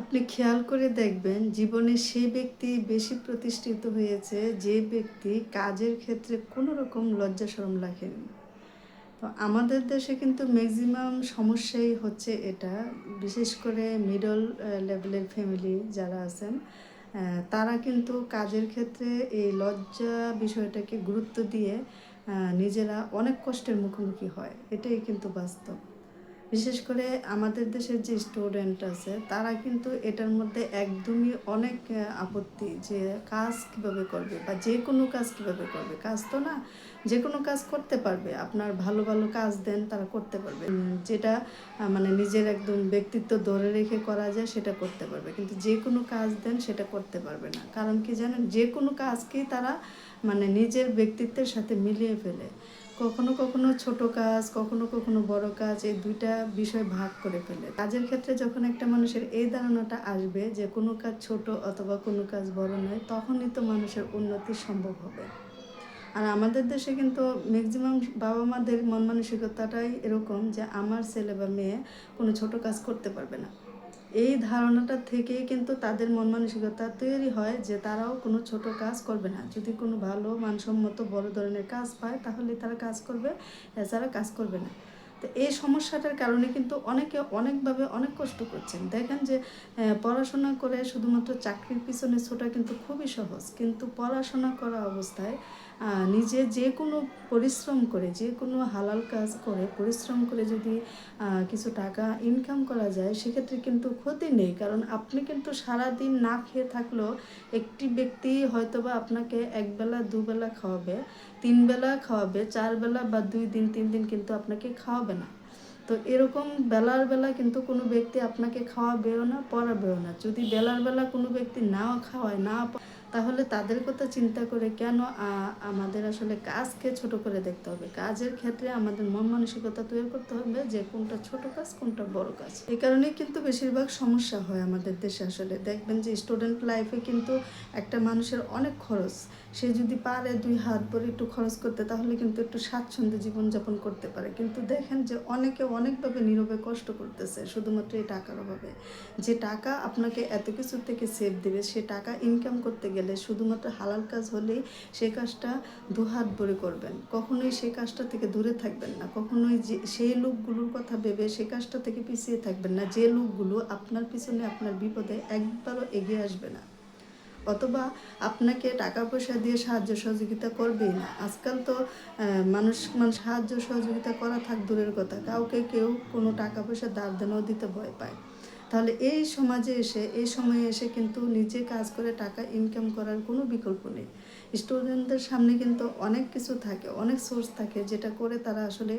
আপনি খেয়াল করে দেখবেন জীবনে সেই ব্যক্তি বেশি প্রতিষ্ঠিত হয়েছে যে ব্যক্তি কাজের ক্ষেত্রে কোনো রকম লজ্জা শরম রাখেনি। তো আমাদের দেশে কিন্তু ম্যাক্সিমাম সমস্যাই হচ্ছে এটা। বিশেষ করে মিডল লেভেলের ফ্যামিলি যারা আছেন, তারা কিন্তু কাজের ক্ষেত্রে এই লজ্জা বিষয়টাকে গুরুত্ব দিয়ে নিজেরা অনেক কষ্টের মুখোমুখি হয়। এটাই কিন্তু বাস্তব। বিশেষ করে আমাদের দেশের যে স্টুডেন্ট আছে তারা কিন্তু এটার মধ্যে একদমই অনেক আপত্তি যে কাজ কিভাবে করবে বা যে কোনো কাজ কিভাবে করবে। কাজ তো না, যে কোনো কাজ করতে পারবে, আপনার ভালো ভালো কাজ দেন তারা করতে পারবে। যেটা মানে নিজের একদম ব্যক্তিত্ব ধরে রেখে করা যায় সেটা করতে পারবে, কিন্তু যে কোনো কাজ দেন সেটা করতে পারবে না। কারণ কি জানেন, যে কোনো কাজকেই তারা মানে নিজের ব্যক্তিত্বের সাথে মিলিয়ে ফেলে। কখনো কখনো ছোট কাজ, কখনো কখনো বড় কাজ, এই দুইটা বিষয় ভাগ করে ফেলে। কাজের ক্ষেত্রে যখন একটা মানুষের এই ধারণাটা আসবে যে কোনো কাজ ছোট অথবা কোনো কাজ বড় নয়, তখনই তো মানুষের উন্নতি সম্ভব হবে। আর আমাদের দেশে কিন্তু ম্যাক্সিমাম বাবা মাদের মন মানসিকতাটাই এরকম যে আমার ছেলে বা মেয়ে কোনো ছোট কাজ করতে পারবে না। এই ধারণাটা থেকেই কিন্তু তাদের মন মানসিকতা তৈরি হয় যে তারাও কোনো ছোট কাজ করবে না। যদি কোনো ভালো মানসম্মত বড় ধরনের কাজ পায় তাহলে তারা কাজ করবে, এছাড়া কাজ করবে না। তো এই সমস্যাটার কারণে কিন্তু অনেকে অনেকভাবে অনেক কষ্ট করছেন। দেখেন যে পড়াশোনা করে শুধুমাত্র চাকরির পিছনে ছোটা কিন্তু খুবই সহজ, কিন্তু পড়াশোনা করা অবস্থায় নিজে যে কোনো পরিশ্রম করে, যে কোনো হালাল কাজ করে পরিশ্রম করে যদি কিছু টাকা ইনকাম করা যায়, সেক্ষেত্রে কিন্তু ক্ষতি নেই। কারণ আপনি কিন্তু সারাদিন না খেয়ে থাকলেও একটি ব্যক্তি হয়তোবা আপনাকে একবেলা দুবেলা খাওয়াবে, তিন বেলা খাওয়াবে, চার বেলা বা 2 দিন 3 দিন কিন্তু আপনাকে খাওয়াবে না। তো এরকম বেলার বেলা কিন্তু কোনো ব্যক্তি আপনাকে খাওয়াবেও না, পড়াবেও না। যদি বেলার বেলা কোনো ব্যক্তি নাও খাওয়ায় না, তাহলে তাদের কথা চিন্তা করে কেন আমাদের আসলে কাজকে ছোট করে দেখতে হবে। কাজের ক্ষেত্রে আমাদের মন মানসিকতা তৈরি করতে হবে যে কোনটা ছোট কাজ কোনটা বড় কাজ। এই কারণেই কিন্তু বেশিরভাগ সমস্যা হয় আমাদের দেশে। আসলে দেখবেন যে স্টুডেন্ট লাইফে কিন্তু একটা মানুষের অনেক খরচ, সে যদি পারে 2 হাত ভরে একটু খরচ করতে তাহলে কিন্তু একটু স্বাচ্ছন্দ্যে জীবনযাপন করতে পারে। কিন্তু দেখেন যে অনেকে অনেকভাবে নীরবে কষ্ট করতেছে শুধুমাত্র এই টাকার অভাবে। যে টাকা আপনাকে এত কিছু থেকে সেভ দেবে, সে টাকা ইনকাম করতে গেলে শুধুমাত্র হালাল কাজ হলেই সে কাজটা 2 হাত ভরে করবেন। কখনোই সেই কাজটা থেকে দূরে থাকবেন না, কখনোই যে সেই লোকগুলোর কথা ভেবে সে কাজটা থেকে পিছিয়ে থাকবেন না যে লোকগুলো আপনার পিছনে আপনার বিপদে একবারও এগিয়ে আসবে না, অথবা আপনাকে টাকা পয়সা দিয়ে সাহায্য সহযোগিতা করবেই না। আজকাল তো মানুষ সাহায্য সহযোগিতা করা থাক দূরের কথা, কাউকে কেউ কোনো টাকা পয়সা ধার দেনাও দিতে ভয় পায়। তাহলে এই সমাজে এসে, এই সময়ে এসে কিন্তু নিজে কাজ করে টাকা ইনকাম করার কোনো বিকল্প নেই। স্টুডেন্টদের সামনে কিন্তু অনেক কিছু থাকে, অনেক সোর্স থাকে যেটা করে তারা আসলে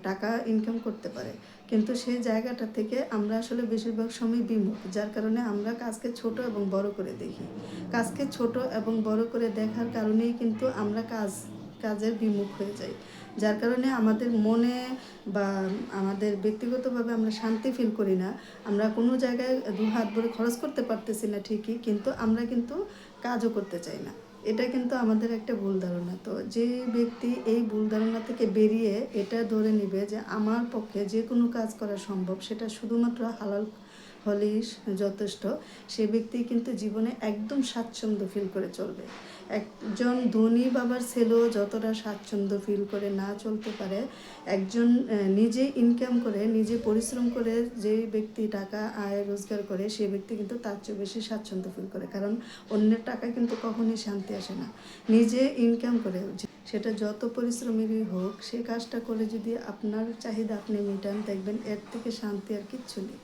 টাকা ইনকাম করতে পারে। কিন্তু সেই জায়গাটা থেকে আমরা আসলে বেশিরভাগ সময় বিমুখ, যার কারণে আমরা কাজকে ছোট এবং বড় করে দেখি। কাজকে ছোট এবং বড় করে দেখার কারণেই কিন্তু আমরা কাজের বিমুখ হয়ে যাই। যার কারণে আমাদের মনে বা আমাদের ব্যক্তিগতভাবে আমরা শান্তি ফিল করি না। আমরা কোনো জায়গায় 2 হাত ভরে খরচ করতে পারতেছি না ঠিকই, কিন্তু আমরা কিন্তু কাজও করতে চাই না। এটা কিন্তু আমাদের একটা ভুল ধারণা। তো যে ব্যক্তি এই ভুল ধারণা থেকে বেরিয়ে এটা ধরে নেবে যে আমার পক্ষে যে কোনো কাজ করা সম্ভব, সেটা শুধুমাত্র হালাল হলেই যথেষ্ট, সে ব্যক্তি কিন্তু জীবনে একদম স্বাচ্ছন্দ্য ফিল করে চলবে। একজন ধনী বাবার ছেলেও যতটা স্বাচ্ছন্দ্য ফিল করে না চলতে পারে, একজন নিজে ইনকাম করে নিজে পরিশ্রম করে যে ব্যক্তি টাকা আয় রোজগার করে সে ব্যক্তি কিন্তু তার চেয়ে বেশি স্বাচ্ছন্দ্য ফিল করে। কারণ অন্যের টাকা কিন্তু কখনোই শান্তি আসে না। নিজে ইনকাম করে, সেটা যত পরিশ্রমেরই হোক, সে কাজটা করে যদি আপনার চাহিদা আপনি মেটান, দেখবেন এর থেকে শান্তি আর কিচ্ছু নেই।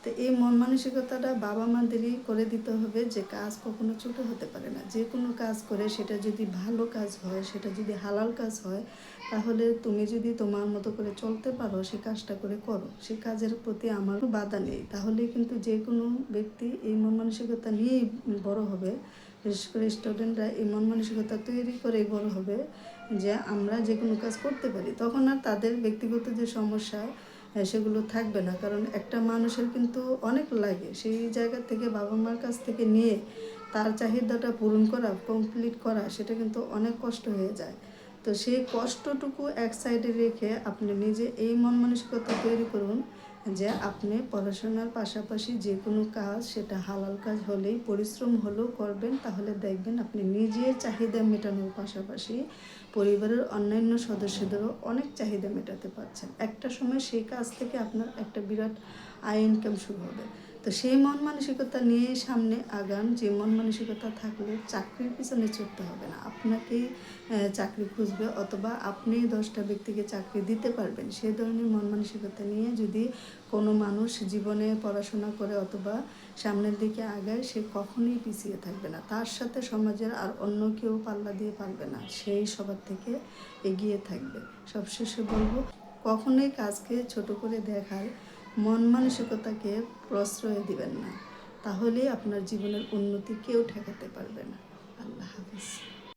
তো এই মন মানসিকতাটা বাবা মাদেরই করে দিতে হবে যে কাজ কখনো ছোটো হতে পারে না। যে কোনো কাজ করে সেটা যদি ভালো কাজ হয়, সেটা যদি হালাল কাজ হয়, তাহলে তুমি যদি তোমার মতো করে চলতে পারো, সে কাজটা করে করো, সে কাজের প্রতি আমার বাধা নেই। তাহলে কিন্তু যে কোনো ব্যক্তি এই মন মানসিকতা নিয়েই বড় হবে। বিশেষ করে স্টুডেন্টরা এই মন মানসিকতা তৈরি করেই বড় হবে যে আমরা যে কোনো কাজ করতে পারি। তখন আর তাদের ব্যক্তিগত যে সমস্যা সেগুলো থাকবে না। কারণ একটা মানুষের কিন্তু অনেক লাগে, সেই জায়গা থেকে বাবা মার কাছ থেকে নিয়ে তার চাহিদাটা পূরণ করা, কমপ্লিট করা, সেটা কিন্তু অনেক কষ্ট হয়ে যায়। তো সেই কষ্টটুকু এক সাইডে রেখে আপনি নিজে এই মন মানসিকতা তৈরি করুন যে আপনি পড়াশোনার পাশাপাশি যে কোনো কাজ, সেটা হালাল কাজ হলেই, পরিশ্রম হলেও করবেন, তাহলে দেখবেন আপনি নিজের চাহিদা মেটানোর পাশাপাশি পরিবারের অন্যান্য সদস্যদেরও অনেক চাহিদা মেটাতে পারছেন। একটা সময় সেই কাজ থেকে আপনার একটা বিরাট আয় ইনকাম শুরু হবে। তো সেই মন মানসিকতা নিয়ে সামনে আগান। যে মন মানসিকতা থাকলে চাকরির পিছনে ছুটতে হবে না, আপনাকেই চাকরি খুঁজবে, অথবা আপনি 10টা ব্যক্তিকে চাকরি দিতে পারবেন। সেই ধরনের মন মানসিকতা নিয়ে যদি কোনো মানুষ জীবনে পড়াশোনা করে অথবা সামনের দিকে আগায়, সে কখনোই পিছিয়ে থাকবে না। তার সাথে সমাজের আর অন্য কেউ পাল্লা দিয়ে পারবে না, সেই সবার থেকে এগিয়ে থাকবে। সবশেষে বলবো, কখনোই কাজকে ছোট করে দেখার মন মানসিকতাকে প্রশ্রয় দিবেন না, তাহলে আপনার জীবনের উন্নতি কেউ ঠেকাতে পারবে না। আল্লাহ হাফিজ।